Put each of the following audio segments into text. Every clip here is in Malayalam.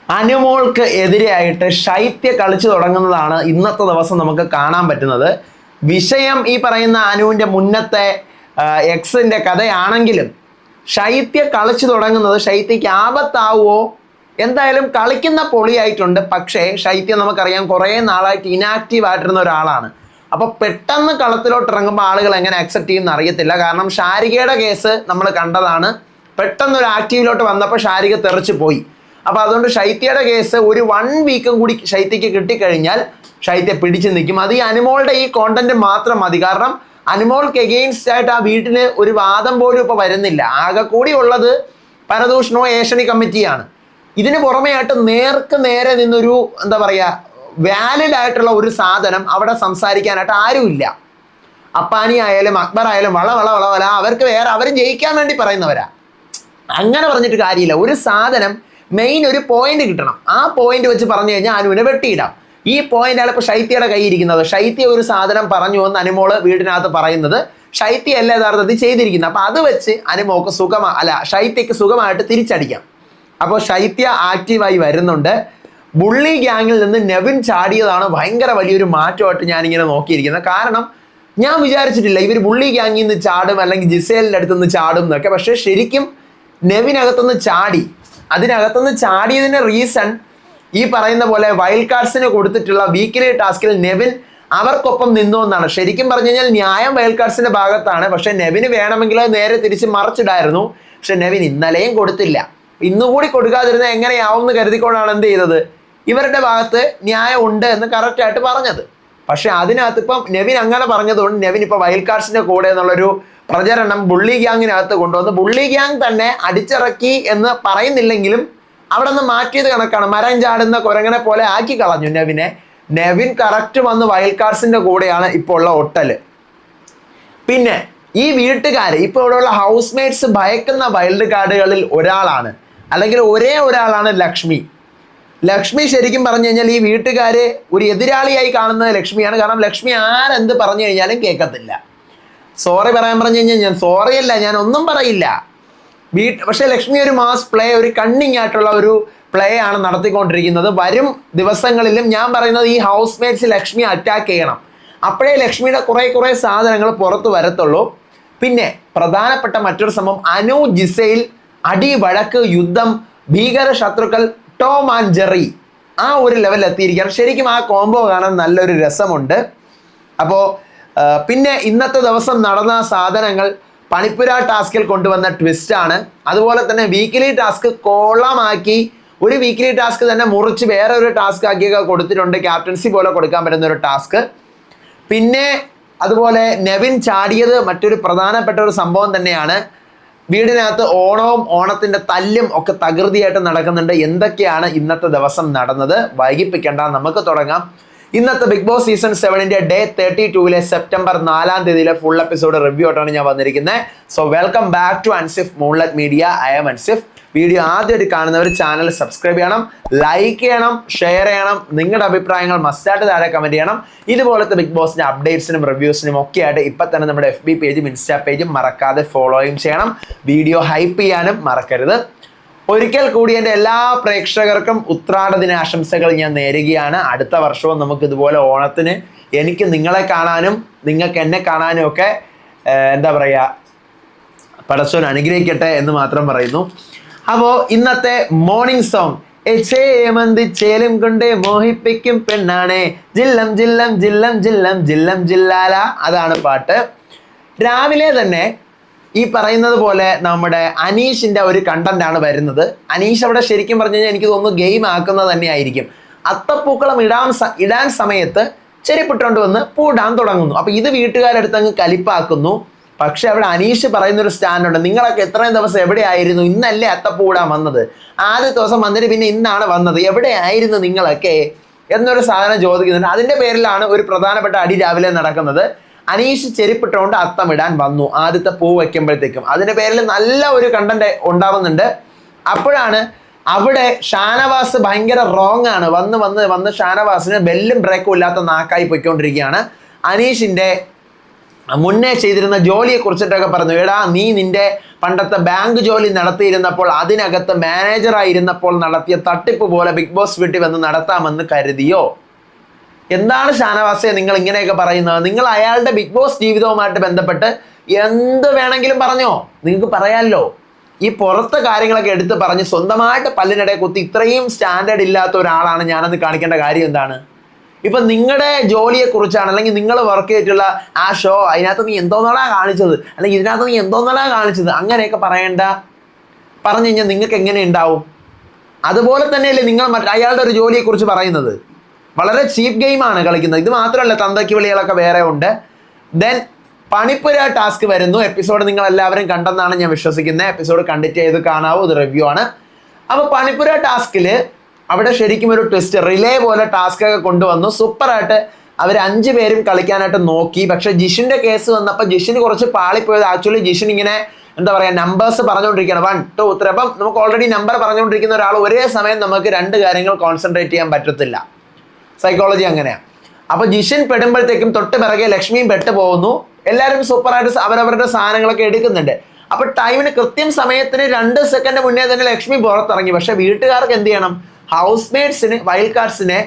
അനുമോൾക്ക് എതിരെയായിട്ട് ശൈത്യ കളിച്ചു തുടങ്ങുന്നതാണ് ഇന്നത്തെ ദിവസം നമുക്ക് കാണാൻ പറ്റുന്നത്. വിഷയം ഈ പറയുന്ന അനുവിൻ്റെ മുന്നത്തെ എക്സിൻ്റെ കഥയാണെങ്കിലും ശൈത്യ കളിച്ചു തുടങ്ങുന്നത് ശൈത്യക്ക് ആപത്താവുമോ? എന്തായാലും കളിക്കുന്ന പൊളിയായിട്ടുണ്ട്. പക്ഷേ ശൈത്യം നമുക്കറിയാം കുറേ നാളായിട്ട് ഇനാക്റ്റീവ് ആയിട്ടിരുന്ന ഒരാളാണ്. അപ്പോൾ പെട്ടെന്ന് കളത്തിലോട്ട് ഇറങ്ങുമ്പോൾ ആളുകൾ എങ്ങനെ അക്സെപ്റ്റ് ചെയ്യുമെന്ന് അറിയത്തില്ല. കാരണം ഷാരികയുടെ കേസ് നമ്മൾ കണ്ടതാണ്. പെട്ടെന്നൊരു ആക്റ്റീവിലോട്ട് വന്നപ്പോൾ ഷാരിക തെറിച്ച് പോയി. അപ്പോൾ അതുകൊണ്ട് ശൈത്യയുടെ കേസ് ഒരു 1 വീക്കും കൂടി ശൈത്യക്ക് കിട്ടിക്കഴിഞ്ഞാൽ ശൈത്യ പിടിച്ചു നിൽക്കും. അത് ഈ അനുമോളുടെ ഈ കോണ്ടന്റ് മാത്രം മതി. കാരണം അനുമോൾക്ക് എഗെയിൻസ്റ്റ് ആയിട്ട് ആ വീട്ടിന് ഒരു വാദം പോലും ഇപ്പോൾ വരുന്നില്ല. ആകെ കൂടി ഉള്ളത് പരദൂഷണോ ഏഷണി കമ്മിറ്റിയാണ്. ഇതിന് പുറമെയായിട്ട് നേർക്ക് നേരെ നിന്നൊരു എന്താ പറയുക വാലിഡ് ആയിട്ടുള്ള ഒരു സാധനം അവിടെ സംസാരിക്കാനായിട്ട് ആരുമില്ല. അപ്പാനി ആയാലും അക്ബർ ആയാലും വള അവർക്ക് വേറെ അവരും ജയിക്കാൻ വേണ്ടി പറയുന്നവരാ. അങ്ങനെ പറഞ്ഞിട്ട് കാര്യമില്ല. ഒരു സാധനം മെയിൻ ഒരു പോയിന്റ് കിട്ടണം. ആ പോയിന്റ് വെച്ച് പറഞ്ഞു കഴിഞ്ഞാൽ അനുവിനെ വെട്ടിയിടാം. ഈ പോയിന്റാണ് ഇപ്പോൾ ശൈത്യയുടെ കയ്യിരിക്കുന്നത്. ശൈത്യ ഒരു സാധനം പറഞ്ഞു എന്ന് അനുമോള് വീടിനകത്ത് പറയുന്നത് ശൈത്യയല്ല യഥാർത്ഥത്തിൽ ചെയ്തിരിക്കുന്നത്. അപ്പം അത് വെച്ച് അനുമോക്ക് ശൈത്യക്ക് സുഖമായിട്ട് തിരിച്ചടിക്കാം. അപ്പോൾ ശൈത്യ ആക്റ്റീവായി വരുന്നുണ്ട്. ബുള്ളി ഗ്യാങ്ങിൽ നിന്ന് നെവിൻ ചാടിയതാണ് ഭയങ്കര വലിയൊരു മാറ്റമായിട്ട് ഞാനിങ്ങനെ നോക്കിയിരിക്കുന്നത്. കാരണം ഞാൻ വിചാരിച്ചിട്ടില്ല ഇവർ ബുള്ളി ഗ്യാങ്ങിൽ നിന്ന് ചാടും അല്ലെങ്കിൽ ജിസേലിൻ്റെ അടുത്തുനിന്ന് ചാടും എന്നൊക്കെ. പക്ഷേ ശരിക്കും നെവിനകത്തുനിന്ന് ചാടി. അതിനകത്തുനിന്ന് ചാടിയതിൻ്റെ റീസൺ ഈ പറയുന്ന പോലെ വൈൽഡ് കാർഡ്സിന് കൊടുത്തിട്ടുള്ള വീക്കിലി ടാസ്കിൽ നെവിൻ അവർക്കൊപ്പം നിന്നു എന്നാണ്. ശരിക്കും പറഞ്ഞു കഴിഞ്ഞാൽ ന്യായം വൈൽഡ് കാർഡ്സിന്റെ ഭാഗത്താണ്. പക്ഷെ നെവിന് വേണമെങ്കിൽ നേരെ തിരിച്ച് മറിച്ചിടായിരുന്നു. പക്ഷെ നെവിൻ ഇന്നലെയും കൊടുത്തില്ല. ഇന്നുകൂടി കൊടുക്കാതിരുന്ന എങ്ങനെയാവും എന്ന് കരുതിക്കൊണ്ടാണ് എന്ത് ചെയ്തത്, ഇവരുടെ ഭാഗത്ത് ന്യായം ഉണ്ട് എന്ന് കറക്റ്റായിട്ട് പറഞ്ഞത്. പക്ഷെ അതിനകത്ത് ഇപ്പം നെവിൻ അങ്ങനെ പറഞ്ഞതുകൊണ്ട് നെവിൻ ഇപ്പൊ വൈൽഡ് കാർഡ്സിന്റെ കൂടെ എന്നുള്ളൊരു പ്രചരണം ബുള്ളി ഗ്യാങ്ങിനകത്ത് കൊണ്ടുവന്ന് ബുള്ളി ഗ്യാങ് തന്നെ അടിച്ചിറക്കി എന്ന് പറയുന്നില്ലെങ്കിലും അവിടെ നിന്ന് മാറ്റിയത് കണക്കാണ്. മരം ചാടുന്ന കുരങ്ങനെ പോലെ ആക്കി കളഞ്ഞു നെവിനെ. നെവിൻ കറക്റ്റ് വന്ന് വൈൽഡ് കാർഡ്സിന്റെ കൂടെയാണ് ഇപ്പോൾ ഉള്ള ഒട്ടല്. പിന്നെ ഈ വീട്ടുകാർ ഇപ്പോൾ ഇവിടെയുള്ള ഹൗസ് മേറ്റ്സ് ഭയക്കുന്ന വൈൽഡ് കാർഡുകളിൽ ഒരാളാണ്, അല്ലെങ്കിൽ ഒരേ ഒരാളാണ് ലക്ഷ്മി. ലക്ഷ്മി ശരിക്കും പറഞ്ഞു കഴിഞ്ഞാൽ ഈ വീട്ടുകാരെ ഒരു എതിരാളിയായി കാണുന്നത് ലക്ഷ്മിയാണ്. കാരണം ലക്ഷ്മി ആരെന്ത് പറഞ്ഞു കഴിഞ്ഞാലും കേൾക്കത്തില്ല. സോറി പറയാൻ പറഞ്ഞു കഴിഞ്ഞാൽ ഞാൻ സോറിയല്ല, ഞാൻ ഒന്നും പറയില്ല. പക്ഷേ ലക്ഷ്മി ഒരു മാസ് പ്ലേ, ഒരു കണ്ണിങ് ആയിട്ടുള്ള ഒരു പ്ലേ ആണ് നടത്തിക്കൊണ്ടിരിക്കുന്നത്. വരും ദിവസങ്ങളിലും ഞാൻ പറയുന്നത് ഈ ഹൗസ് മേറ്റ്സ് ലക്ഷ്മി അറ്റാക്ക് ചെയ്യണം. അപ്പോഴേ ലക്ഷ്മിയുടെ കുറേ സാധനങ്ങൾ പുറത്ത് വരത്തുള്ളൂ. പിന്നെ പ്രധാനപ്പെട്ട മറ്റൊരു സംഭവം, അനു ജിസൈൽ അടി വഴക്ക് യുദ്ധം ഭീകര ശത്രുക്കൾ ടോം ആൻഡ് ജെറി ആ ഒരു ലെവലിൽ എത്തിയിരിക്കുകയാണ്. ശരിക്കും ആ കോംബോ കാണാൻ നല്ലൊരു രസമുണ്ട്. അപ്പോൾ പിന്നെ ഇന്നത്തെ ദിവസം നടന്ന സാധനങ്ങൾ പണിപ്പുര ടാസ്കിൽ കൊണ്ടുവന്ന ട്വിസ്റ്റാണ്. അതുപോലെ തന്നെ വീക്കിലി ടാസ്ക് കോളമാക്കി ഒരു വീക്കിലി ടാസ്ക് തന്നെ മുറിച്ച് വേറെ ഒരു ടാസ്ക് ആക്കിയൊക്കെ കൊടുത്തിട്ടുണ്ട്. ക്യാപ്റ്റൻസി പോലെ കൊടുക്കാൻ പറ്റുന്ന ഒരു ടാസ്ക്. പിന്നെ അതുപോലെ നെവിൻ ചാടിയത് മറ്റൊരു പ്രധാനപ്പെട്ട ഒരു സംഭവം തന്നെയാണ്. വീടിനകത്ത് ഓണവും ഓണത്തിൻ്റെ തല്ലും ഒക്കെ തകൃതിയായിട്ട് നടക്കുന്നുണ്ട്. എന്തൊക്കെയാണ് ഇന്നത്തെ ദിവസം നടന്നത്? വൈകിപ്പിക്കേണ്ട, നമുക്ക് തുടങ്ങാം. ഇന്നത്തെ Bigg Boss season 7 day 32 September 4 full episode review ആയിട്ടാണ് ഞാൻ വന്നിരിക്കുന്നത്. So welcome back to Ansif moonlight media. I am Ansif. Video ആദ്യമായിട്ട് കാണുന്നവർ ചാനൽ സബ്സ്ക്രൈബ് ചെയ്യണം, ലൈക്ക് ചെയ്യണം, ഷെയർ ചെയ്യണം. നിങ്ങളുടെ അഭിപ്രായങ്ങൾ മസ്റ്റായിട്ട് താഴെ കമൻറ്റ് ചെയ്യണം. ഇതുപോലത്തെ ബിഗ് ബോസിൻ്റെ അപ്ഡേറ്റ്സിനും റിവ്യൂസിനും ഒക്കെ ആയിട്ട് ഇപ്പം തന്നെ നമ്മുടെ FB പേജും ഇൻസ്റ്റാ പേജും മറക്കാതെ ഫോളോയും ചെയ്യണം. വീഡിയോ ഹൈപ്പ് ചെയ്യാനും മറക്കരുത്. ഒരിക്കൽ കൂടി എൻ്റെ എല്ലാ പ്രേക്ഷകർക്കും ഉത്രാട ദിനാശംസകൾ ഞാൻ നേരുകയാണ്. അടുത്ത വർഷവും നമുക്ക് ഇതുപോലെ ഓണത്തിന് എനിക്ക് നിങ്ങളെ കാണാനും നിങ്ങൾക്ക് എന്നെ കാണാനും ഒക്കെ എന്താ പറയുക, പടച്ചോൻ അനുഗ്രഹിക്കട്ടെ എന്ന് മാത്രം പറയുന്നു. അപ്പോൾ ഇന്നത്തെ മോർണിംഗ് സോങ് ചേമന്തി ചേലും കൊണ്ട് മോഹിപ്പിക്കും പെണ്ണാണേ ജില്ലം ജില്ലം ജില്ലം ജില്ലം ജില്ലം ജില്ലാല, അതാണ് പാട്ട്. രാവിലെ തന്നെ ഈ പറയുന്നത് പോലെ നമ്മുടെ അനീഷിൻ്റെ ഒരു കണ്ടന്റ് ആണ് വരുന്നത്. അനീഷ് അവിടെ ശരിക്കും പറഞ്ഞു കഴിഞ്ഞാൽ എനിക്ക് തോന്നുന്നു ഗെയിം ആക്കുന്നത് തന്നെയായിരിക്കും. അത്തപ്പൂക്കളം ഇടാൻ സമയത്ത് ചെരിപ്പിട്ടുകൊണ്ട് വന്ന് പൂടാൻ തുടങ്ങുന്നു. അപ്പോൾ ഇത് വീട്ടുകാരെടുത്ത് അങ്ങ് കലിപ്പാക്കുന്നു. പക്ഷെ അവിടെ അനീഷ് പറയുന്നൊരു സ്റ്റാൻഡുണ്ട്, നിങ്ങളൊക്കെ എത്രയും ദിവസം എവിടെയായിരുന്നു? ഇന്നല്ലേ അത്തപ്പൂടാൻ വന്നത്, ആദ്യത്തെ ദിവസം വന്നിട്ട് പിന്നെ ഇന്നാണ് വന്നത്, എവിടെയായിരുന്നു നിങ്ങളൊക്കെ എന്നൊരു സാധനം ചോദിക്കുന്നുണ്ട്. അതിൻ്റെ പേരിലാണ് ഒരു പ്രധാനപ്പെട്ട അടി രാവിലെ നടക്കുന്നത്. അനീഷ് ചെരിപ്പിട്ടുകൊണ്ട് അത്തമിടാൻ വന്നു ആദ്യത്തെ പൂ വയ്ക്കുമ്പോഴത്തേക്കും. അതിൻ്റെ പേരിൽ നല്ല ഒരു കണ്ടന്റ് ഉണ്ടാവുന്നുണ്ട്. അപ്പോഴാണ് അവിടെ ഷാനവാസ് ഭയങ്കര റോങ് ആണ്. വന്ന് ഷാനവാസിന് ബെല്ലും ബ്രേക്കും ഇല്ലാത്ത നാക്കായി പോയിക്കൊണ്ടിരിക്കുകയാണ്. അനീഷിൻ്റെ മുന്നേ ചെയ്തിരുന്ന ജോലിയെ കുറിച്ചിട്ടൊക്കെ പറഞ്ഞു. എടാ, നീ നിന്റെ പണ്ടത്തെ ബാങ്ക് ജോലി നടത്തിയിരുന്നപ്പോൾ അതിനകത്ത് മാനേജറായിരുന്നപ്പോൾ നടത്തിയ തട്ടിപ്പ് പോലെ ബിഗ് ബോസ് വീട്ടിൽ വന്ന് നടത്താമെന്ന് കരുതിയോ? എന്താണ് ഷാനവാസെ നിങ്ങൾ ഇങ്ങനെയൊക്കെ പറയുന്നത്? നിങ്ങൾ അയാളുടെ ബിഗ് ബോസ് ജീവിതവുമായിട്ട് ബന്ധപ്പെട്ട് എന്ത് വേണമെങ്കിലും പറഞ്ഞോ, നിങ്ങൾക്ക് പറയാമല്ലോ. ഈ പുറത്തെ കാര്യങ്ങളൊക്കെ എടുത്ത് പറഞ്ഞ് സ്വന്തമായിട്ട് പല്ലിനിടെ കുത്തി ഇത്രയും സ്റ്റാൻഡേർഡ് ഇല്ലാത്ത ഒരാളാണ് ഞാനെന്ന് കാണിക്കേണ്ട കാര്യം എന്താണ്? ഇപ്പൊ നിങ്ങളുടെ ജോലിയെ കുറിച്ചാണ്, അല്ലെങ്കിൽ നിങ്ങൾ വർക്ക് ചെയ്തിട്ടുള്ള ആ ഷോ, അതിനകത്ത് നീ എന്തോന്നാളാ കാണിച്ചത്, അല്ലെങ്കിൽ ഇതിനകത്ത് നീ എന്തോന്നാളാ കാണിച്ചത്, അങ്ങനെയൊക്കെ പറഞ്ഞു കഴിഞ്ഞാൽ നിങ്ങൾക്ക് എങ്ങനെ ഉണ്ടാവും? അതുപോലെ തന്നെയല്ലേ നിങ്ങൾ അയാളുടെ ഒരു ജോലിയെ കുറിച്ച് പറയുന്നത്? വളരെ ചീപ്പ് ഗെയിമാണ് കളിക്കുന്നത്. ഇത് മാത്രമല്ല, തന്തയ്ക്ക് വിളികളൊക്കെ വേറെ ഉണ്ട്. ദെൻ പണിപ്പുര ടാസ്ക് വരുന്നു. എപ്പിസോഡ് നിങ്ങൾ എല്ലാവരും കണ്ടെന്നാണ് ഞാൻ വിശ്വസിക്കുന്നത്. എപ്പിസോഡ് കണ്ടിട്ട് ചെയ്ത് കാണാവൂ, ഇത് റിവ്യൂ ആണ്. അപ്പോൾ പണിപ്പുര ടാസ്കിൽ അവിടെ ശരിക്കും ഒരു ട്വിസ്റ്റ്, റിലേ പോലെ ടാസ്ക് ഒക്കെ കൊണ്ടുവന്നു. സൂപ്പറായിട്ട് അവർ 5 പേരും കളിക്കാനായിട്ട് നോക്കി. പക്ഷെ ജിഷിന്റെ കേസ് വന്നപ്പോൾ ജിഷിന് കുറച്ച് പാളിപ്പോയത്. ആക്ച്വലി ജിഷിൻ ഇങ്ങനെ എന്താ പറയുക, നമ്പേഴ്സ് പറഞ്ഞുകൊണ്ടിരിക്കുകയാണ്, 1 2 3. അപ്പം നമുക്ക് ഓൾറെഡി നമ്പർ പറഞ്ഞുകൊണ്ടിരിക്കുന്ന ഒരാൾ ഒരേ സമയം നമുക്ക് 2 കാര്യങ്ങൾ കോൺസെൻട്രേറ്റ് ചെയ്യാൻ പറ്റത്തില്ല. സൈക്കോളജി അങ്ങനെയാണ്. അപ്പോൾ ജിഷിൻ പെടുമ്പോഴത്തേക്കും തൊട്ട് പിറകെ ലക്ഷ്മിയും പെട്ട് പോകുന്നു. എല്ലാവരും സൂപ്പറായിട്ട് അവരവരുടെ സാധനങ്ങളൊക്കെ എടുക്കുന്നുണ്ട്. അപ്പോൾ ടൈമിന് കൃത്യം സമയത്തിന് 2 സെക്കൻഡ് മുന്നേ തന്നെ ലക്ഷ്മി പുറത്തിറങ്ങി. പക്ഷെ വീട്ടുകാർക്ക് എന്ത് ചെയ്യണം? ഹൗസ് മേറ്റ്സിന്, വൈൽഡ് കാർഡ്സിനെ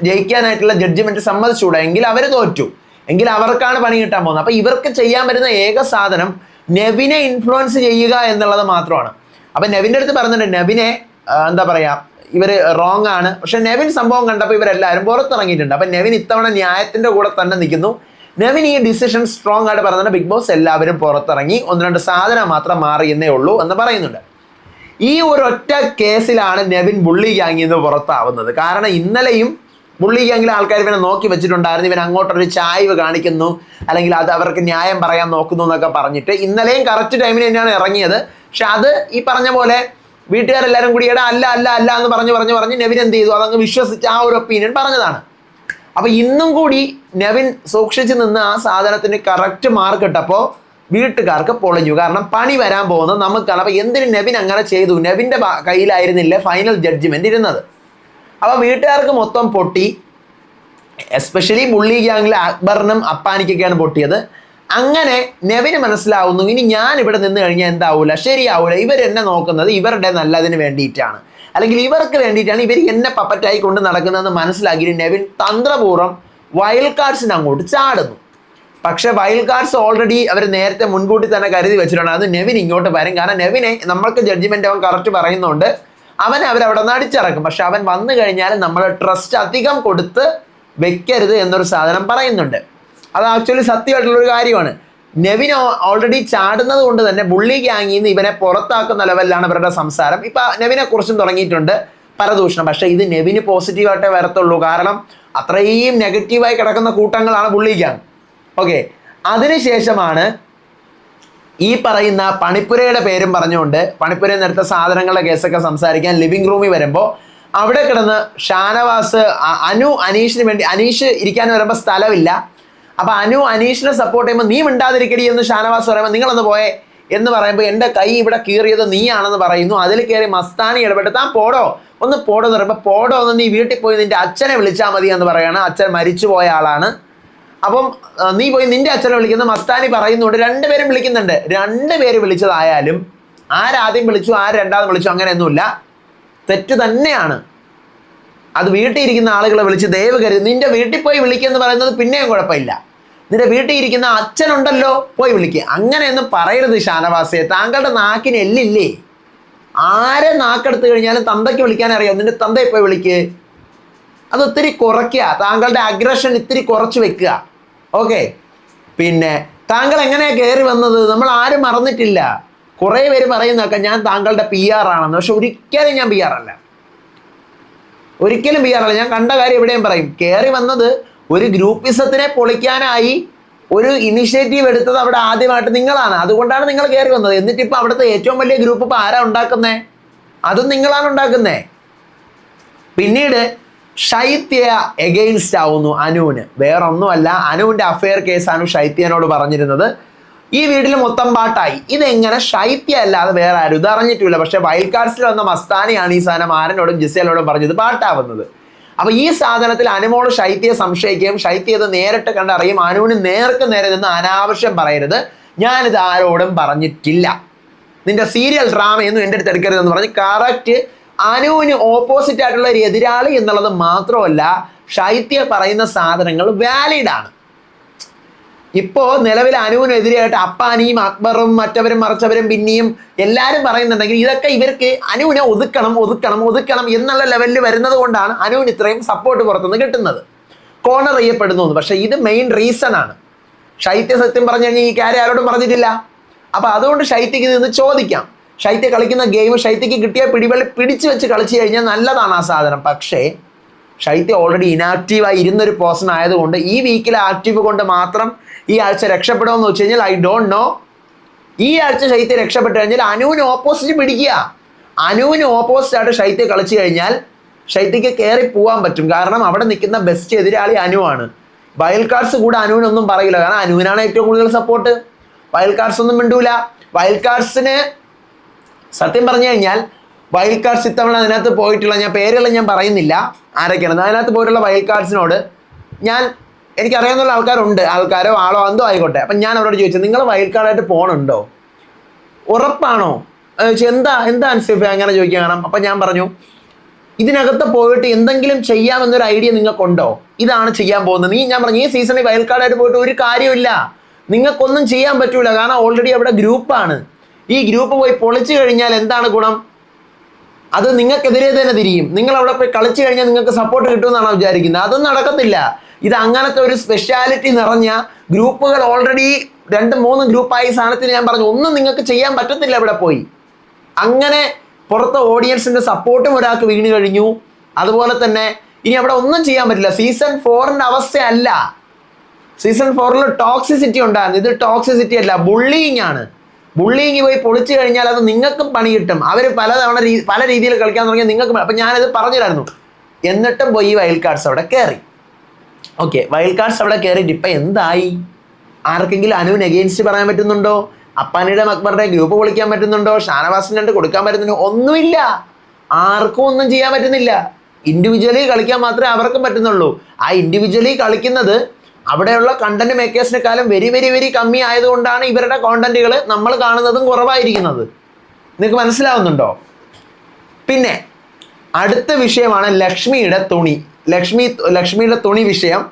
ജയിക്കാനായിട്ടുള്ള ജഡ്ജ്മെന്റ് സമ്മതിച്ചുകൂടാ. എങ്കിൽ അവർ തോറ്റു, എങ്കിൽ അവർക്കാണ് പണി കിട്ടാൻ പോകുന്നത്. അപ്പോൾ ഇവർക്ക് ചെയ്യാൻ പറ്റുന്ന ഏക സാധനം നെവിനെ ഇൻഫ്ലുവൻസ് ചെയ്യുക എന്നുള്ളത് മാത്രമാണ്. അപ്പം നെവിൻ്റെ അടുത്ത് പറഞ്ഞിട്ടുണ്ട്, നെവിനെ എന്താ പറയുക, ഇവർ റോങ് ആണ്. പക്ഷെ നെവിൻ സംഭവം കണ്ടപ്പോൾ ഇവരെല്ലാവരും പുറത്തിറങ്ങിയിട്ടുണ്ട്. അപ്പം നെവിൻ ഇത്തവണ ന്യായത്തിൻ്റെ കൂടെ തന്നെ നിൽക്കുന്നു. നെവിൻ ഈ ഡിസിഷൻ സ്ട്രോങ് ആയിട്ട് പറഞ്ഞിട്ട് ബിഗ് ബോസ് എല്ലാവരും പുറത്തിറങ്ങി, 1-2 സാധനം മാത്രം മാറിയെന്നേ ഉള്ളൂ എന്ന് പറയുന്നുണ്ട്. ഈ ഒരൊറ്റ കേസിലാണ് നെവിൻ ബുള്ളി ഗ്യാങ്ങിൽ നിന്ന് പുറത്താവുന്നത്. കാരണം ഇന്നലെയും ബുള്ളി ഗ്യാങ്ങിലെ ആൾക്കാർ ഇവനെ നോക്കി വെച്ചിട്ടുണ്ടായിരുന്നു. ഇവൻ അങ്ങോട്ടൊരു ചായ്വ് കാണിക്കുന്നു, അല്ലെങ്കിൽ അത് അവർക്ക് ന്യായം പറയാൻ നോക്കുന്നു എന്നൊക്കെ പറഞ്ഞിട്ട് ഇന്നലെയും കറക്റ്റ് ടൈമിന് തന്നെയാണ് ഇറങ്ങിയത്. പക്ഷെ അത് ഈ പറഞ്ഞ പോലെ വീട്ടുകാരെല്ലാവരും കൂടി അല്ല എന്ന് പറഞ്ഞ് നെവിൻ എന്ത് ചെയ്തു, അതങ്ങ് വിശ്വസിച്ച് ആ ഒരു ഒപ്പീനിയൻ പറഞ്ഞതാണ്. അപ്പൊ ഇന്നും കൂടി നെവിൻ സൂക്ഷിച്ച് നിന്ന് ആ സാധനത്തിന് കറക്റ്റ് മാർക്ക് ഇട്ടപ്പോൾ വീട്ടുകാർക്ക് പൊളിഞ്ഞു. കാരണം പണി വരാൻ പോകുന്നത് നമുക്കാണ്. അപ്പൊ എന്തിന് നെവിൻ അങ്ങനെ ചെയ്തു? നെവിൻ്റെ കയ്യിലായിരുന്നില്ലേ ഫൈനൽ ജഡ്ജ്മെന്റ് ഇരുന്നത്. അപ്പൊ വീട്ടുകാർക്ക് മൊത്തം പൊട്ടി. എസ്പെഷ്യലി ബുള്ളി ഗ്യാങ്ങിലെ അക്ബറിനും അപ്പാനിക്കൊക്കെയാണ് പൊട്ടിയത്. അങ്ങനെ നെവിന് മനസ്സിലാവുന്നു, ഇനി ഞാൻ ഇവിടെ നിന്ന് കഴിഞ്ഞാൽ എന്താവൂല, ശരിയാവൂല, ഇവരെന്നെ നോക്കുന്നത് ഇവരുടെ നല്ലതിന് വേണ്ടിയിട്ടാണ്, അല്ലെങ്കിൽ ഇവർക്ക് വേണ്ടിയിട്ടാണ് ഇവർ എന്നെ പപ്പറ്റായി കൊണ്ട് നടക്കുന്നതെന്ന് മനസ്സിലാക്കി നെവിൻ തന്ത്രപൂർവ്വം വൈൽഡ് കാർഡ്സിന് അങ്ങോട്ട് ചാടുന്നു. പക്ഷെ വൈൽഡ് കാർഡ്സ് ഓൾറെഡി അവർ നേരത്തെ മുൻകൂട്ടി തന്നെ കരുതി വെച്ചിട്ടുണ്ട്, അത് നെവിൻ ഇങ്ങോട്ട് വരും. കാരണം നെവിനെ നമ്മൾക്ക് ജഡ്ജ്മെന്റ് അവൻ കറക്റ്റ് പറയുന്നുണ്ട്, അവരവിടെ നിന്ന് അടിച്ചിറക്കും. പക്ഷെ അവൻ വന്നു കഴിഞ്ഞാൽ നമ്മൾ ട്രസ്റ്റ് അധികം കൊടുത്ത് വെക്കരുത് എന്നൊരു സാധനം പറയുന്നുണ്ട്. അത് ആക്ച്വലി സത്യമായിട്ടുള്ളൊരു കാര്യമാണ്. നെവിൻ ഓൾറെഡി ചാടുന്നത് കൊണ്ട് തന്നെ ബുള്ളി ഗ്യാങ്ങിൽ നിന്ന് ഇവനെ പുറത്താക്കുന്ന ലെവലിലാണ് ഇവരുടെ സംസാരം. ഇപ്പം നെവിനെ കുറിച്ചും തുടങ്ങിയിട്ടുണ്ട് പരദൂഷണം. പക്ഷേ ഇത് നെവിന് പോസിറ്റീവായിട്ടേ വരത്തുള്ളൂ. കാരണം അത്രയും നെഗറ്റീവായി കിടക്കുന്ന കൂട്ടങ്ങളാണ് ബുള്ളി ഗ്യാങ്. ഓക്കെ, അതിനുശേഷമാണ് ഈ പറയുന്ന പണിപ്പുരയുടെ പേരും പറഞ്ഞുകൊണ്ട് പണിപ്പുരയിൽ നിന്നെടുത്ത സാധനങ്ങളുടെ കേസൊക്കെ സംസാരിക്കാൻ ലിവിംഗ് റൂമിൽ വരുമ്പോൾ അവിടെ കിടന്ന് ഷാനവാസ് അനീഷിന് വേണ്ടി, അനീഷ് ഇരിക്കാൻ വരുമ്പോൾ സ്ഥലമില്ല. അപ്പൊ അനീഷിനെ സപ്പോർട്ട് ചെയ്യുമ്പോൾ നീ മിണ്ടാതിരിക്കടി എന്ന് ഷാനവാസ് പറയുമ്പോൾ നിങ്ങളൊന്ന് പോയേ എന്ന് പറയുമ്പോൾ എൻ്റെ കൈ ഇവിടെ കീറിയത് നീയാണെന്ന് പറയുന്നു. അതിൽ കയറി മസ്താനി ഇടപെട്ട് താൻ പോടോ എന്ന് പറയുമ്പോൾ പോടോ എന്ന് നീ വീട്ടിൽ പോയി നിന്റെ അച്ഛനെ വിളിച്ചാൽ മതി എന്ന് പറയാണ്. അച്ഛൻ മരിച്ചു പോയ ആളാണ്. അപ്പം നീ പോയി നിന്റെ അച്ഛനെ വിളിക്കുന്ന മസ്താനി പറയുന്നുണ്ട്. 2 പേരും വിളിക്കുന്നുണ്ട്. 2 പേര് വിളിച്ചതായാലും ആരാദ്യം വിളിച്ചു ആര് രണ്ടാമത് വിളിച്ചു അങ്ങനെയൊന്നുമില്ല, തെറ്റ് തന്നെയാണ്. അത് വീട്ടിൽ ഇരിക്കുന്ന ആളുകളെ വിളിച്ച് ദയവ് കരുതി നിന്റെ വീട്ടിൽ പോയി വിളിക്കുമെന്ന് പറയുന്നത് പിന്നെയും കുഴപ്പമില്ല. നിന്റെ വീട്ടിൽ ഇരിക്കുന്ന അച്ഛനുണ്ടല്ലോ പോയി വിളിക്കുക, അങ്ങനെയൊന്നും പറയരുത് ഷാനവാസെ. താങ്കളുടെ നാക്കിന് എല്ലില്ലേ? ആരെ നാക്കെടുത്ത് കഴിഞ്ഞാലും തന്തയ്ക്ക് വിളിക്കാൻ അറിയാം. നിന്റെ തന്തയെ പോയി വിളിക്ക്. അത് ഒത്തിരി കുറയ്ക്കുക, താങ്കളുടെ അഗ്രഷൻ ഇത്തിരി കുറച്ച് വെക്കുക. ഓക്കെ, പിന്നെ താങ്കൾ എങ്ങനെയാണ് കയറി വന്നത് നമ്മൾ ആരും മറന്നിട്ടില്ല. കുറേ പേര് പറയുന്നതൊക്കെ ഞാൻ താങ്കളുടെ PR ആണെന്ന്. പക്ഷെ ഒരിക്കലും ഞാൻ PR അല്ല, ഒരിക്കലും PR അല്ല. ഞാൻ കണ്ട കാര്യം എവിടെയും പറയും. കയറി വന്നത് ഒരു ഗ്രൂപ്പിസത്തിനെ പൊളിക്കാനായി ഒരു ഇനിഷ്യേറ്റീവ് എടുത്തത് അവിടെ ആദ്യമായിട്ട് നിങ്ങളാണ്. അതുകൊണ്ടാണ് നിങ്ങൾ കയറി വന്നത്. എന്നിട്ടിപ്പോൾ അവിടുത്തെ ഏറ്റവും വലിയ ഗ്രൂപ്പ് ഇപ്പോൾ ആരാ ഉണ്ടാക്കുന്നേ? അതും നിങ്ങളാണ് ഉണ്ടാക്കുന്നേ. പിന്നീട് ശൈത്യ എഗെയിൻസ്റ്റ് ആവുന്നു അനുവിന്. വേറൊന്നുമല്ല, അനുവിൻ്റെ അഫെയർ കേസാണ് ശൈത്യനോട് പറഞ്ഞിരുന്നത്. ഈ വീട്ടിൽ മൊത്തം പാട്ടായി. ഇതെങ്ങനെ ശൈത്യ അല്ലാതെ വേറെ ആരും ഇത് അറിഞ്ഞിട്ടില്ല. പക്ഷെ വൈൽഡ് കാർഡ്സിൽ വന്ന മസ്താനിയാണ് ഈ സാധനം ആരനോടും ജിസേലോടും പറഞ്ഞത് പാട്ടാവുന്നത്. അപ്പൊ ഈ സാധനത്തിൽ അനുമോള് ശൈത്യയെ സംശയിക്കുകയും ശൈത്യ ഇത് നേരിട്ട് കണ്ടറിയും. അനുവിന് നേർക്ക് നേരെ നിന്ന് അനാവശ്യം പറയരുത്, ഞാനിത് ആരോടും പറഞ്ഞിട്ടില്ല, നിന്റെ സീരിയൽ ഡ്രാമയൊന്നും എൻ്റെ അടുത്ത് എടുക്കരുതെന്ന് പറഞ്ഞ് കറക്റ്റ് അനുവിന് ഓപ്പോസിറ്റ് ആയിട്ടുള്ള ഒരു എതിരാളി എന്നുള്ളത് മാത്രമല്ല, ശൈത്യ പറയുന്ന സാധനങ്ങൾ വാലിഡ് ആണ്. ഇപ്പോൾ നിലവിൽ അനുവിനെതിരെയായിട്ട് അപ്പാനിയും അക്ബറും മറ്റവരും മറിച്ചവരും പിന്നെയും എല്ലാവരും പറയുന്നുണ്ടെങ്കിൽ ഇതൊക്കെ ഇവർക്ക് അനുവിനെ ഒതുക്കണം എന്നുള്ള ലെവലിൽ വരുന്നത് കൊണ്ടാണ് അനുവിന് ഇത്രയും സപ്പോർട്ട് പുറത്തുനിന്ന് കിട്ടുന്നത്, കോർണർ ചെയ്യപ്പെടുന്നു. പക്ഷേ ഇത് മെയിൻ റീസൺ ആണ്. ശൈത്യ സത്യം പറഞ്ഞു കഴിഞ്ഞാൽ ഈ കാര്യം ആരോടും പറഞ്ഞിട്ടില്ല. അപ്പം അതുകൊണ്ട് ശൈത്യക്ക് നിന്ന് ചോദിക്കാം. ശൈത്യ കളിക്കുന്ന ഗെയിം ശൈത്യക്ക് കിട്ടിയ പിടിച്ചു വെച്ച് കളിച്ചു കഴിഞ്ഞാൽ നല്ലതാണ് ആ സാധനം. പക്ഷേ ശൈത്യ ഓൾറെഡി ഇനാക്റ്റീവായി ഇരുന്നൊരു പേഴ്സൺ ആയതുകൊണ്ട് ഈ വീക്കിലെ ആക്റ്റീവ് കൊണ്ട് മാത്രം ഈ ആഴ്ച രക്ഷപ്പെടുമെന്ന് വെച്ച് കഴിഞ്ഞാൽ ഐ ഡോണ്ട് നോ. ഈ ആഴ്ച ശൈത്യ രക്ഷപ്പെട്ടു കഴിഞ്ഞാൽ അനുവിന് ഓപ്പോസിറ്റ് പിടിക്കുക. അനുവിന് ഓപ്പോസിറ്റ് ആയിട്ട് ശൈത്യ കളിച്ചു കഴിഞ്ഞാൽ ശൈത്യക്ക് കയറി പോകാൻ പറ്റും. കാരണം അവിടെ നിൽക്കുന്ന ബെസ്റ്റ് എതിരാളി അനുവാണ്. വൈൽഡ് കാർഡ്സ് കൂടെ അനുവിനൊന്നും പറയില്ല, കാരണം അനുവിനാണ് ഏറ്റവും കൂടുതൽ സപ്പോർട്ട്. വൈൽഡ് കാർഡ്സ് ഒന്നും മിണ്ടൂല. വൈൽഡ് കാർഡ്സിന് സത്യം പറഞ്ഞു കഴിഞ്ഞാൽ വൈൽഡ് കാർഡ്സ് ഇത്തവണ അതിനകത്ത് പോയിട്ടുള്ള, ഞാൻ പേരുകൾ ഞാൻ പറയുന്നില്ല ആരൊക്കെയാണ്, അതിനകത്ത് പോയിട്ടുള്ള വൈൽഡ് കാർഡ്സിനോട് എനിക്കറിയാവുന്ന ആൾക്കാരുണ്ട്, ആൾക്കാരോ ആളോ എന്തോ ആയിക്കോട്ടെ. അപ്പം ഞാൻ അവരോട് ചോദിച്ചത്, നിങ്ങൾ വൈൽഡ് കാർഡായിട്ട് പോകണുണ്ടോ, ഉറപ്പാണോ? എന്താ അൻസിഫ് അങ്ങനെ ചോദിക്കാൻ കാരണം? അപ്പം ഞാൻ പറഞ്ഞു, ഇതിനകത്ത് പോയിട്ട് എന്തെങ്കിലും ചെയ്യാമെന്നൊരു ഐഡിയ നിങ്ങൾക്കുണ്ടോ? ഇതാണ് ചെയ്യാൻ പോകുന്നത്. ഞാൻ പറഞ്ഞു, ഈ സീസണിൽ വൈൽഡ് കാർഡായിട്ട് പോയിട്ട് ഒരു കാര്യമില്ല, നിങ്ങൾക്കൊന്നും ചെയ്യാൻ പറ്റൂല. കാരണം ഓൾറെഡി അവിടെ ഗ്രൂപ്പാണ്. ഈ ഗ്രൂപ്പ് പോയി പൊളിച്ചു കഴിഞ്ഞാൽ എന്താണ് ഗുണം? അത് നിങ്ങൾക്കെതിരെ തന്നെ തിരിയും. നിങ്ങൾ അവിടെ പോയി കളിച്ചു കഴിഞ്ഞാൽ നിങ്ങൾക്ക് സപ്പോർട്ട് കിട്ടുമെന്നാണ് വിചാരിക്കുന്നത്. അതൊന്നും നടക്കത്തില്ല. ഇത് അങ്ങനത്തെ ഒരു സ്പെഷ്യാലിറ്റി നിറഞ്ഞ ഗ്രൂപ്പുകൾ ഓൾറെഡി 2-3 ഗ്രൂപ്പായി സാധനത്തിന് ഞാൻ പറഞ്ഞു, ഒന്നും നിങ്ങൾക്ക് ചെയ്യാൻ പറ്റത്തില്ല ഇവിടെ പോയി. അങ്ങനെ പുറത്തെ ഓഡിയൻസിന്റെ സപ്പോർട്ടും ഒരാൾക്ക് വീണ് കഴിഞ്ഞു. അതുപോലെ തന്നെ ഇനി അവിടെ ഒന്നും ചെയ്യാൻ പറ്റില്ല. സീസൺ 4ന്റെ അവസ്ഥയല്ല. സീസൺ 4ൽ ടോക്സിസിറ്റി ഉണ്ടായിരുന്നു. ഇത് ടോക്സിസിറ്റി അല്ല, ബുള്ളിങ് ആണ്. ബുള്ളിങ് പോയി പൊളിച്ചു കഴിഞ്ഞാൽ അത് നിങ്ങൾക്കും പണി കിട്ടും. അവർ പല രീതിയിൽ കളിക്കാൻ തുടങ്ങിയാൽ നിങ്ങൾക്കും. അപ്പം ഞാനത് പറഞ്ഞില്ലായിരുന്നു. എന്നിട്ടും പോയി ഈ വൈൽഡ് കാർഡ്സ് അവിടെ കയറി. ഓക്കെ, വൈൽഡ് കാർഡ്സ് അവിടെ കയറിയിട്ട് ഇപ്പം എന്തായി? ആർക്കെങ്കിലും അനുവിന് എഗെയിൻസ്റ്റ് പറയാൻ പറ്റുന്നുണ്ടോ? അപ്പാനിയുടെ അക്ബറുടെ ഗ്രൂപ്പ് പൊളിക്കാൻ പറ്റുന്നുണ്ടോ? ഷാനവാസിന് രണ്ട് കൊടുക്കാൻ പറ്റുന്നുണ്ടോ? ഒന്നുമില്ല. ആർക്കും ഒന്നും ചെയ്യാൻ പറ്റുന്നില്ല. ഇൻഡിവിജ്വലി കളിക്കാൻ മാത്രമേ അവർക്കും പറ്റുന്നുള്ളൂ. ആ ഇൻഡിവിജ്വലി കളിക്കുന്നത് അവിടെയുള്ള കണ്ടന്റ് മേക്കേഴ്സിനെക്കാളും വെരി വെരി വെരി കമ്മി ആയതുകൊണ്ടാണ് ഇവരുടെ കോണ്ടന്റുകൾ നമ്മൾ കാണുന്നതും കുറവായിരിക്കുന്നത്. നിങ്ങൾക്ക് മനസ്സിലാവുന്നുണ്ടോ? പിന്നെ അടുത്ത വിഷയമാണ് ലക്ഷ്മിയുടെ തുണി. ലക്ഷ്മിയുടെ തുണി വിഷയം.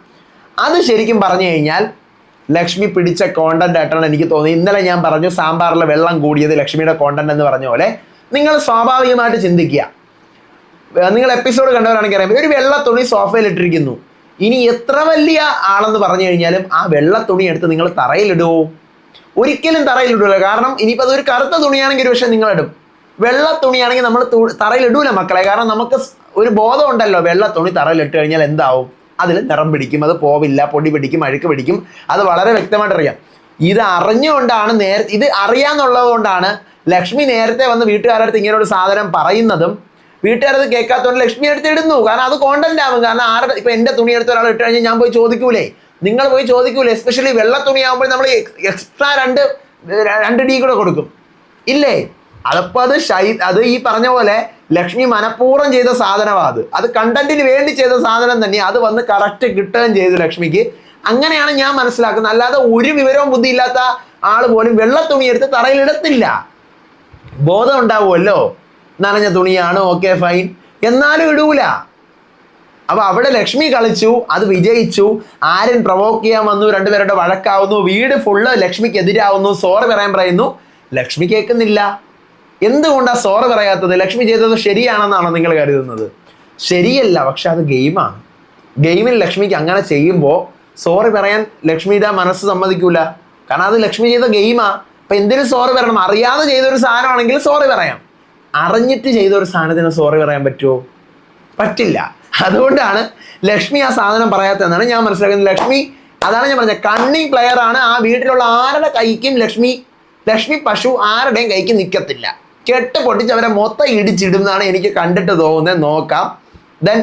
അത് ശരിക്കും പറഞ്ഞു കഴിഞ്ഞാൽ ലക്ഷ്മി പിടിച്ച കോണ്ടന്റ് ആയിട്ടാണ് എനിക്ക് തോന്നിയത്. ഇന്നലെ ഞാൻ പറഞ്ഞു സാമ്പാറിലെ വെള്ളം കൂടിയത് ലക്ഷ്മിയുടെ കോണ്ടന്റ് എന്ന് പറഞ്ഞ പോലെ നിങ്ങൾ സ്വാഭാവികമായിട്ട് ചിന്തിക്കുക. നിങ്ങൾ എപ്പിസോഡ് കണ്ടവരാണെങ്കിൽ അറിയാം, ഒരു വെള്ള തുണി സോഫയിൽ ഇട്ടിരിക്കുന്നു. ഇനി എത്ര വലിയ ആളെന്ന് പറഞ്ഞു കഴിഞ്ഞാലും ആ വെള്ള തുണി എടുത്ത് നിങ്ങൾ തറയിലിടുമോ? ഒരിക്കലും തറയിലിടൂല. കാരണം ഇനിയിപ്പോൾ അതൊരു കറുത്ത തുണിയാണെങ്കിൽ ഒരു പക്ഷേ നിങ്ങളിടും. വെള്ള തുണിയാണെങ്കിൽ നമ്മൾ തറയിലിടൂല മക്കളെ. കാരണം നമുക്ക് ഒരു ബോധം ഉണ്ടല്ലോ, വെള്ള തുണി തറയിലിട്ട് കഴിഞ്ഞാൽ എന്താവും? അതിൽ നിറം പിടിക്കും, അത് പോവില്ല, പൊടി പിടിക്കും, അഴുക്ക് പിടിക്കും. അത് വളരെ വ്യക്തമായിട്ട് അറിയാം. ഇത് അറിഞ്ഞുകൊണ്ടാണ് ഇത് അറിയാന്നുള്ളത് കൊണ്ടാണ് ലക്ഷ്മി നേരത്തെ വന്ന് വീട്ടുകാരുടെ അടുത്ത് ഇങ്ങനെ ഒരു സാധനം പറയുന്നതും വീട്ടുകാരത് കേൾക്കാത്തതുകൊണ്ട് ലക്ഷ്മി എടുത്ത് ഇടുന്നു. കാരണം അത് കോണ്ടന്റ് ആവും. കാരണം ഇപ്പൊ എൻ്റെ തുണി എടുത്ത ഒരാൾ ഇട്ട് കഴിഞ്ഞാൽ ഞാൻ പോയി ചോദിക്കൂലേ? നിങ്ങൾ പോയി ചോദിക്കൂലേ? എസ്പെഷ്യലി വെള്ള തുണിയാകുമ്പോൾ നമ്മൾ എക്സ്ട്രാ രണ്ട് ഡി കൂടെ കൊടുക്കും ഇല്ലേ? അതപ്പോൾ അത് ഈ പറഞ്ഞ പോലെ ലക്ഷ്മി മനഃപൂർവ്വം ചെയ്ത സാധനമാണ്. അത് കണ്ടന്റിന് വേണ്ടി ചെയ്ത സാധനം തന്നെയാണ്. അത് വന്ന് കറക്റ്റ് കിട്ടുകയും ചെയ്തു ലക്ഷ്മിക്ക്. അങ്ങനെയാണ് ഞാൻ മനസ്സിലാക്കുന്നത്. അല്ലാതെ ഒരു വിവരവും ബുദ്ധിയില്ലാത്ത ആൾ പോലും വെള്ള തുണി എടുത്ത് തറയിലിടത്തില്ല. ബോധം ഉണ്ടാവുമല്ലോ, നനഞ്ഞ തുണിയാണ്, ഓക്കെ ഫൈൻ, എന്നാലും ഇടൂല. അപ്പൊ അവിടെ ലക്ഷ്മി കളിച്ചു, അത് വിജയിച്ചു. ആര്യൻ പ്രൊവോക്ക് ചെയ്യാൻ വന്നു, രണ്ടുപേരുടെ വഴക്കാവുന്നു, വീട് ഫുള്ള് ലക്ഷ്മിക്ക് എതിരാവുന്നു, സോറി പറയാൻ പറയുന്നു. ലക്ഷ്മി കേൾക്കുന്നില്ല. എന്തുകൊണ്ടാണ് സോറി പറയാത്തത്? ലക്ഷ്മി ചെയ്തത് ശരിയാണെന്നാണോ നിങ്ങൾ കരുതുന്നത്? ശരിയല്ല, പക്ഷെ അത് ഗെയിമാണ്. ഗെയിമിൽ ലക്ഷ്മിക്ക് അങ്ങനെ ചെയ്യുമ്പോൾ സോറി പറയാൻ ലക്ഷ്മിയുടെ മനസ്സ് സമ്മതിക്കൂല. കാരണം അത് ലക്ഷ്മി ചെയ്ത ഗെയിമാണ്. അപ്പം എന്തിനും സോറി പറയണം? അറിയാതെ ചെയ്തൊരു സാധനമാണെങ്കിൽ സോറി പറയാം. അറിഞ്ഞിട്ട് ചെയ്തൊരു സാധനത്തിന് സോറി പറയാൻ പറ്റുമോ? പറ്റില്ല. അതുകൊണ്ടാണ് ലക്ഷ്മി ആ സാധനം പറയാത്തതെന്നാണ് ഞാൻ മനസ്സിലാക്കുന്നത്. അതാണ് ഞാൻ പറഞ്ഞത്, കണ്ണിങ് പ്ലെയർ ആണ്. ആ വീട്ടിലുള്ള ആരുടെ കൈക്കും ലക്ഷ്മി പശു ആരുടെയും കൈക്ക് നിൽക്കത്തില്ല. കെട്ട് പൊട്ടിച്ച് അവരെ മൊത്തം ഇടിച്ചിടുന്നതാണ് എനിക്ക് കണ്ടിട്ട് തോന്നുന്നത്. നോക്കാം. ദെൻ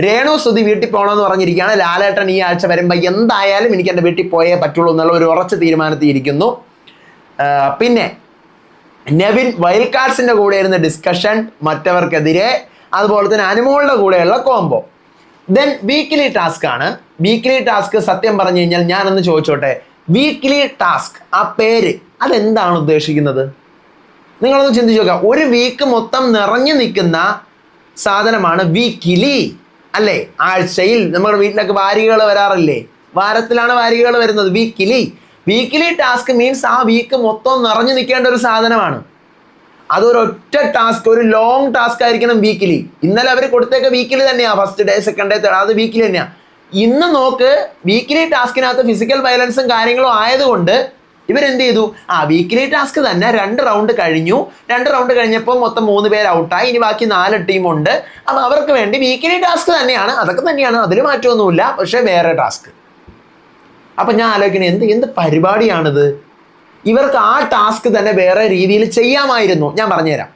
രേണു സുധി വീട്ടിൽ പോകണമെന്ന് പറഞ്ഞിരിക്കുകയാണ്. ലാലേട്ടൻ ഈ ആഴ്ച വരുമ്പോൾ എന്തായാലും എനിക്ക് എൻ്റെ വീട്ടിൽ പോയേ പറ്റുള്ളൂ എന്നുള്ള ഒരു ഉറച്ച തീരുമാനത്തിൽ ഇരിക്കുന്നു. പിന്നെ നെവിൻ വൈൽഡ് കാർഡ്സിൻ്റെ കൂടെ ഇരുന്ന ഡിസ്കഷൻ, മറ്റവർക്കെതിരെ, അതുപോലെ തന്നെ അനുമോളുടെ കൂടെയുള്ള കോംബോ. ദെൻ വീക്ക്ലി ടാസ്ക് ആണ്. വീക്ക്ലി ടാസ്ക് സത്യം പറഞ്ഞു കഴിഞ്ഞാൽ ഞാനൊന്ന് ചോദിച്ചോട്ടെ, വീക്ക്ലി ടാസ്ക് ആ പേര് അതെന്താണ് ഉദ്ദേശിക്കുന്നത്? നിങ്ങളൊന്ന് ചിന്തിച്ചു നോക്കുക. ഒരു വീക്ക് മൊത്തം നിറഞ്ഞു നിൽക്കുന്ന സാധനമാണ് വീക്കിലി അല്ലേ? ആഴ്ചയിൽ നമ്മുടെ വീട്ടിലൊക്കെ വാരികകൾ വരാറില്ലേ? വാരത്തിലാണ് വാരികകൾ വരുന്നത്. വീക്കിലി ടാസ്ക് മീൻസ് ആ വീക്ക് മൊത്തം നിറഞ്ഞു നിൽക്കേണ്ട ഒരു സാധനമാണ്. അതൊരൊറ്റ ടാസ്ക്, ഒരു ലോങ് ടാസ്ക് ആയിരിക്കണം വീക്കിലി. ഇന്നലെ അവർ കൊടുത്തേക്ക് വീക്കിലി തന്നെയാണ്, first day second day third, അത് വീക്കിലി തന്നെയാണ്. ഇന്ന് നോക്ക്, വീക്കിലി ടാസ്കിനകത്ത് ഫിസിക്കൽ വയലൻസും കാര്യങ്ങളും ആയതുകൊണ്ട് ഇവരെന്ത് ചെയ്തു, വീക്കിലി ടാസ്ക് തന്നെ 2 റൗണ്ട് കഴിഞ്ഞു. 2 റൗണ്ട് കഴിഞ്ഞപ്പോൾ മൊത്തം 3 പേര് ഔട്ടായി. ഇനി ബാക്കി 4 ടീമുണ്ട്. അപ്പം അവർക്ക് വേണ്ടി വീക്കിലി ടാസ്ക് തന്നെയാണ്, അതൊക്കെ തന്നെയാണ്, അതിൽ മാറ്റമൊന്നുമില്ല, പക്ഷേ വേറെ ടാസ്ക്. അപ്പം ഞാൻ ആലോചിക്കുന്നത് എന്ത് പരിപാടിയാണിത്? ഇവർക്ക് ആ ടാസ്ക് തന്നെ വേറെ രീതിയിൽ ചെയ്യാമായിരുന്നു. ഞാൻ പറഞ്ഞുതരാം.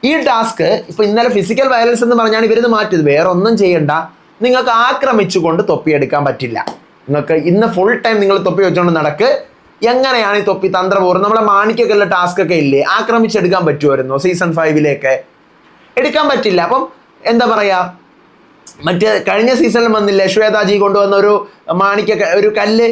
ഈ ടാസ്ക് ഇപ്പം ഇന്നലെ ഫിസിക്കൽ വയലൻസ് എന്ന് പറഞ്ഞാണ് ഇവരിത് മാറ്റിയത്. വേറെ ഒന്നും ചെയ്യണ്ട, നിങ്ങൾക്ക് ആക്രമിച്ചുകൊണ്ട് തൊപ്പിയെടുക്കാൻ പറ്റില്ല. നിങ്ങൾക്ക് ഇന്ന് ഫുൾ ടൈം നിങ്ങൾ തൊപ്പി വെച്ചുകൊണ്ട് നടക്ക്. എങ്ങനെയാണ് ഈ തൊപ്പി തന്ത്രപൂർവ്വം? നമ്മളെ മാണിക്കൊക്കെയുള്ള ടാസ്ക് ഒക്കെ ഇല്ലേ, ആക്രമിച്ചെടുക്കാൻ പറ്റുമായിരുന്നോ? സീസൺ 5 എടുക്കാൻ പറ്റില്ല. അപ്പം എന്താ പറയുക, മറ്റേ കഴിഞ്ഞ സീസണിൽ വന്നില്ലേ ശ്വേതാജി കൊണ്ടുവന്ന ഒരു ഒരു കല്ല്,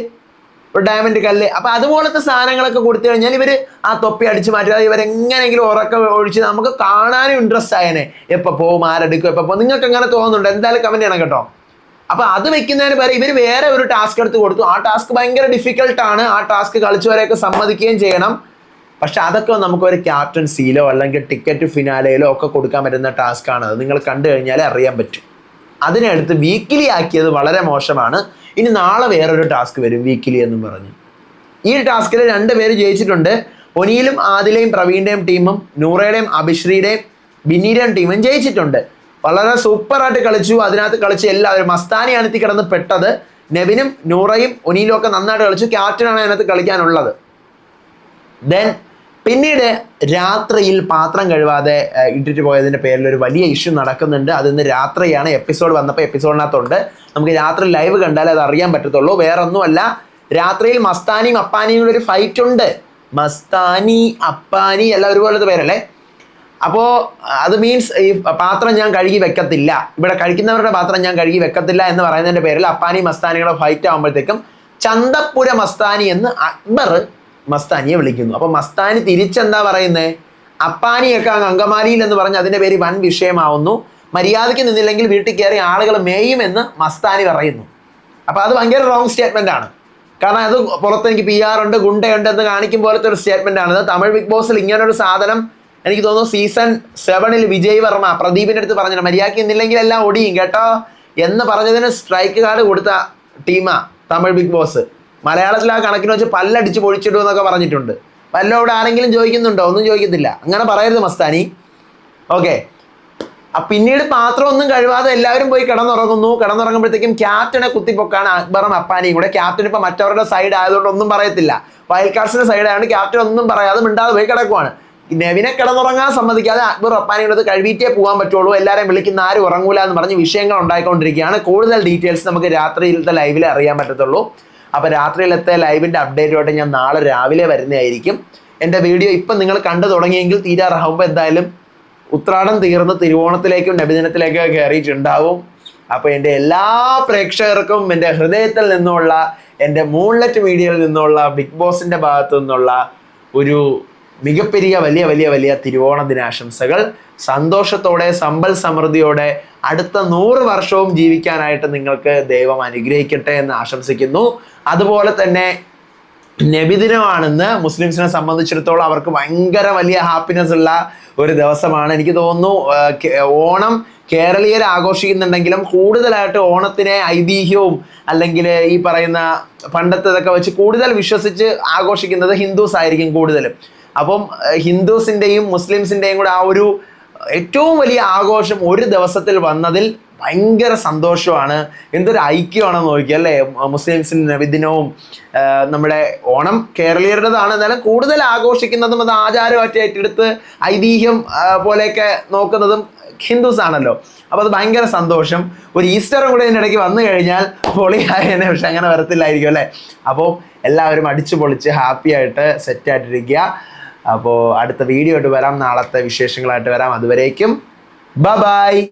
ഒരു ഡയമണ്ട് കല്ല്. അപ്പം അതുപോലത്തെ സാധനങ്ങളൊക്കെ കൊടുത്തു കഴിഞ്ഞാൽ ഇവർ ആ തൊപ്പി അടിച്ച് മാറ്റുക. ഇവരെങ്ങനെയെങ്കിലും ഉറക്കം ഒഴിച്ച് നമുക്ക് കാണാനും ഇൻട്രസ്റ്റ് ആയേനെ. എപ്പോൾ പോകും, ആരെടുക്കും, എപ്പോൾ പോകും, നിങ്ങൾക്ക് എങ്ങനെ തോന്നുന്നുണ്ട്? എന്തായാലും കമന്റ് ചെയ്യണം കേട്ടോ. അപ്പം അത് വെക്കുന്നതിന് പകരം ഇവർ വേറെ ഒരു ടാസ്ക് എടുത്ത് കൊടുത്തു. ആ ടാസ്ക് ഭയങ്കര ഡിഫിക്കൽട്ടാണ്. ആ ടാസ്ക് കളിച്ചവരെയൊക്കെ സമ്മതിക്കുകയും ചെയ്യണം. പക്ഷെ അതൊക്കെ നമുക്കൊരു ക്യാപ്റ്റൻസിയിലോ അല്ലെങ്കിൽ ടിക്കറ്റ് ഫിനാലയിലോ ഒക്കെ കൊടുക്കാൻ പറ്റുന്ന ടാസ്ക് ആണ്. അത് നിങ്ങൾ കണ്ടു കഴിഞ്ഞാലേ അറിയാൻ പറ്റും. അതിനടുത്ത് വീക്കിലി ആക്കിയത് വളരെ മോശമാണ്. ഇനി നാളെ വേറൊരു ടാസ്ക് വരും വീക്കിലി എന്നും പറഞ്ഞു. ഈ ടാസ്കിൽ 2 പേര് ജയിച്ചിട്ടുണ്ട്. ഒനിയിലും ആദിലയും പ്രവീണിൻ്റെയും ടീമും നൂറയുടെയും അഭിശ്രീയുടെയും ബിന്നീയുടെയും ടീമും ജയിച്ചിട്ടുണ്ട്. വളരെ സൂപ്പറായിട്ട് കളിച്ചു. അതിനകത്ത് കളിച്ച് എല്ലാവരും, മസ്താനിയാണ് എത്തി കിടന്ന് പെട്ടത്. നെവിനും നൂറയും ഒനിയിലും ഒക്കെ നന്നായിട്ട് കളിച്ചു. ക്യാപ്റ്റനാണ് അതിനകത്ത് കളിക്കാനുള്ളത്. ദെൻ പിന്നീട് രാത്രിയിൽ പാത്രം കഴുകാതെ ഇട്ടിട്ട് പോയതിൻ്റെ പേരിൽ ഒരു വലിയ ഇഷ്യൂ നടക്കുന്നുണ്ട്. അതിന്ന് രാത്രിയാണ്. എപ്പിസോഡ് വന്നപ്പോൾ എപ്പിസോഡിനകത്തുണ്ട്. നമുക്ക് രാത്രി ലൈവ് കണ്ടാലേ അത് അറിയാൻ പറ്റത്തുള്ളൂ. വേറെ ഒന്നുമല്ല, രാത്രിയിൽ മസ്താനിയും അപ്പാനിയും കൂടെ ഒരു ഫൈറ്റ് ഉണ്ട്. മസ്താനി അപ്പാനി എല്ലാം ഒരുപോലത്തെ പേരല്ലേ. അപ്പോൾ അത് മീൻസ് ഈ പാത്രം ഞാൻ കഴുകി വെക്കത്തില്ല, ഇവിടെ കഴിക്കുന്നവരുടെ പാത്രം ഞാൻ കഴുകി വെക്കത്തില്ല എന്ന് പറയുന്നതിൻ്റെ പേരിൽ അപ്പാനി മസ്താനിയുടെ ഫൈറ്റ് ആകുമ്പോഴത്തേക്കും ചന്തപ്പുര മസ്താനി എന്ന് അക്ബർ മസ്താനിയെ വിളിക്കുന്നു. അപ്പോൾ മസ്താനി തിരിച്ചെന്താ പറയുന്നത്, അപ്പാനിയൊക്കെ അങ്ങ് അങ്കമാലിയിൽ എന്ന് പറഞ്ഞ് അതിൻ്റെ പേര് വൻ വിഷയമാവുന്നു. മര്യാദയ്ക്ക് നിന്നില്ലെങ്കിൽ വീട്ടിൽ കയറി ആളുകൾ മേയുമെന്ന് മസ്താനി പറയുന്നു. അപ്പോൾ അത് ഭയങ്കര റോങ് സ്റ്റേറ്റ്മെൻ്റ് ആണ്. കാരണം അത് പുറത്തെനിക്ക് PR ഉണ്ട്, ഗുണ്ടയുണ്ട് എന്ന് കാണിക്കും പോലത്തെ ഒരു സ്റ്റേറ്റ്മെൻ്റ് ആണ്. തമിഴ് ബിഗ് ബോസിൽ ഇങ്ങനൊരു സാധനം എനിക്ക് തോന്നുന്നു സീസൺ 7 വിജയ് വർമ്മ പ്രദീപിൻ്റെ അടുത്ത് പറഞ്ഞിട്ട് മര്യാദയ്ക്ക് നിന്നില്ലെങ്കിൽ എല്ലാം ഒടിയും കേട്ടോ എന്ന് പറഞ്ഞതിന് സ്ട്രൈക്ക് കാർഡ് കൊടുത്ത ടീമാ തമിഴ് ബിഗ് ബോസ്. മലയാളത്തിൽ ആ കണക്കിന് വെച്ച് പല്ലടിച്ച് പൊഴിച്ചിടും എന്നൊക്കെ പറഞ്ഞിട്ടുണ്ട്. പല്ലോട് ആരെങ്കിലും ചോദിക്കുന്നുണ്ടോ? ഒന്നും ചോദിക്കത്തില്ല. അങ്ങനെ പറയരുത് മസ്താനി. ഓക്കെ. പിന്നീട് പാത്രം ഒന്നും കഴുകാതെ എല്ലാവരും പോയി കിടന്നുറങ്ങുന്നു. കിടന്നുറങ്ങുമ്പോഴത്തേക്കും ക്യാപ്റ്റനെ കുത്തിപ്പൊക്കാണ് അക്ബറും അപ്പാനിയും കൂടെ. ക്യാപ്റ്റൻ ഇപ്പം മറ്റവരുടെ സൈഡ് ആയതുകൊണ്ട് ഒന്നും പറയത്തില്ല. വൈൽഡ് കാർഡ്സിന്റെ സൈഡ് ആയതുകൊണ്ട് ക്യാപ്റ്റൻ ഒന്നും പറയാതെ മിണ്ടാതെ പോയി കിടക്കുവാണ്. നെവിനെ കിടന്നുറങ്ങാൻ സമ്മതിക്കാതെ അക്ബർ അപ്പാനിയോട് കഴിവിറ്റേ പോകാൻ പറ്റുള്ളൂ, എല്ലാവരെയും വിളിക്കുന്ന ആരും ഉറങ്ങൂല എന്ന് പറഞ്ഞ് വിഷയങ്ങൾ ഉണ്ടായിക്കൊണ്ടിരിക്കുകയാണ്. കൂടുതൽ ഡീറ്റെയിൽസ് നമുക്ക് രാത്രിയിലത്തെ ലൈവിൽ അറിയാൻ പറ്റത്തുള്ളൂ. അപ്പോൾ രാത്രിയിലത്തെ ലൈവിൻ്റെ അപ്ഡേറ്റുമായിട്ട് ഞാൻ നാളെ രാവിലെ വരുന്നതായിരിക്കും. എൻ്റെ വീഡിയോ ഇപ്പം നിങ്ങൾ കണ്ടു തുടങ്ങിയെങ്കിൽ തീരാറാകുമ്പോൾ എന്തായാലും ഉത്രാടം തീർന്ന് തിരുവോണത്തിലേക്കും നബിദിനത്തിലേക്കും കയറിയിട്ടുണ്ടാവും. അപ്പോൾ എൻ്റെ എല്ലാ പ്രേക്ഷകർക്കും എൻ്റെ ഹൃദയത്തിൽ നിന്നുള്ള, എൻ്റെ മൂൺലെറ്റ് മീഡിയയിൽ നിന്നുള്ള, ബിഗ് ബോസിൻ്റെ ഭാഗത്തു നിന്നുള്ള ഒരു മികപ്പെരിയ വലിയ വലിയ വലിയ തിരുവോണ ദിനാശംസകൾ. സന്തോഷത്തോടെ സമ്പൽ സമൃദ്ധിയോടെ അടുത്ത 100 വർഷവും ജീവിക്കാനായിട്ട് നിങ്ങൾക്ക് ദൈവം അനുഗ്രഹിക്കട്ടെ എന്ന് ആശംസിക്കുന്നു. അതുപോലെ തന്നെ നബിദിനമാണെന്ന് മുസ്ലിംസിനെ സംബന്ധിച്ചിടത്തോളം അവർക്ക് ഭയങ്കര വലിയ ഹാപ്പിനെസ് ഉള്ള ഒരു ദിവസമാണ്. എനിക്ക് തോന്നുന്നു ഓണം കേരളീയർ ആഘോഷിക്കുന്നുണ്ടെങ്കിലും കൂടുതലായിട്ട് ഓണത്തിനെ ഐതിഹ്യവും അല്ലെങ്കിൽ ഈ പറയുന്ന പണ്ടത്തെ ഇതൊക്കെ വെച്ച് കൂടുതൽ വിശ്വസിച്ച് ആഘോഷിക്കുന്നത് ഹിന്ദുസ് ആയിരിക്കും കൂടുതലും. അപ്പം ഹിന്ദുസിൻ്റെയും മുസ്ലിംസിൻ്റെയും കൂടെ ആ ഒരു ഏറ്റവും വലിയ ആഘോഷം ഒരു ദിവസത്തിൽ വന്നതിൽ ഭയങ്കര സന്തോഷമാണ്. എന്തൊരു ഐക്യമാണെന്ന് നോക്കിയാൽ അല്ലേ. മുസ്ലിംസിൻ്റെ നബിദിനവും നമ്മുടെ ഓണം കേരളീയരുടേതാണ്, എന്നാലും കൂടുതൽ ആഘോഷിക്കുന്നതും അത് ആചാരമായിട്ട് ഏറ്റെടുത്ത് ഐതിഹ്യം പോലെയൊക്കെ നോക്കുന്നതും ഹിന്ദുസ് ആണല്ലോ. അപ്പോൾ അത് ഭയങ്കര സന്തോഷം. ഒരു ഈസ്റ്ററും കൂടെ ഇതിൻ്റെ ഇടയ്ക്ക് വന്നു കഴിഞ്ഞാൽ പൊളിയായതിനെ, പക്ഷെ അങ്ങനെ വരത്തില്ലായിരിക്കും അല്ലേ. അപ്പോൾ എല്ലാവരും അടിച്ചു പൊളിച്ച് ഹാപ്പി ആയിട്ട് സെറ്റായിട്ടിരിക്കുക. അപ്പോൾ അടുത്ത വീഡിയോ ആയിട്ട് വരാം, നാളത്തെ വിശേഷങ്ങളായിട്ട് വരാം. അതുവരേക്കും ബൈ.